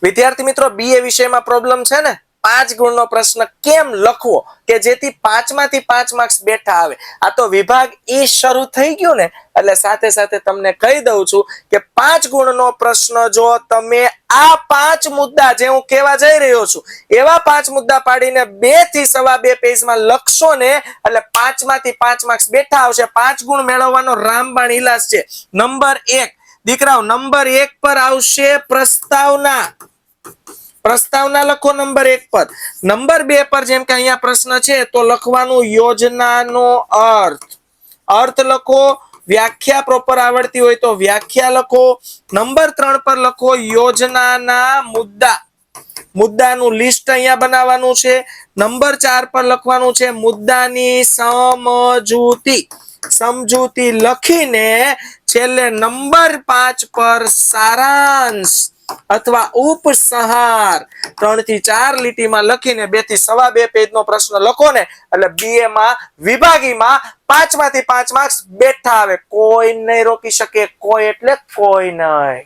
વિદ્યાર્થી મિત્રો બીએ વિષયમાં પ્રોબ્લેમ છે ને 5 ગુણનો પ્રશ્ન કેમ લખવો કે જેથી 5 માંથી 5 માર્ક્સ બેઠા આવે। આ તો વિભાગ ઈ શરૂ થઈ ગયો ને એટલે સાથે સાથે તમને કહી દઉં છું કે 5 ગુણનો પ્રશ્ન જો તમે આ 5 મુદ્દા જે હું કહેવા જઈ રહ્યો છું એવા 5 મુદ્દા પાડીને 2 થી 2.5 પેજમાં લખશો ને એટલે 5 માંથી 5 માર્ક્સ બેઠા આવશે। 5 ગુણ મેળવવાનો રામબાણ ઇલાજ છે। નંબર 1 દીકરાઓ નંબર 1 પર આવશે પ્રસ્તાવના। प्रस्तावना लखो नंबर 1 पर। नंबर 2 पर जेम के अहींया प्रश्न छे तो लखवानुं योजनानो अर्थ। अर्थ लखो, व्याख्या प्रॉपर आवडती होय तो व्याख्या लखो। नंबर 3 पर लखो योजनाना मुद्दा। मुद्दानुं लिस्ट अहींया बनाववानुं छे। नंबर 4 पर लखवानुं छे मुद्दानी समजूती। समजूती लखीने छेल्ले नंबर 5 पर सारांश अथवा उपसंहार 3 થી 4 લીટીમાં લખીને 2 થી 2.5 પેજનો પ્રશ્ન લખો ને એટલે બીએ માં વિભાગીમાં 5 માંથી 5 માર્ક્સ બેઠા આવે। કોઈ નહીં રોકી શકે, કોઈ એટલે કોઈ નહીં।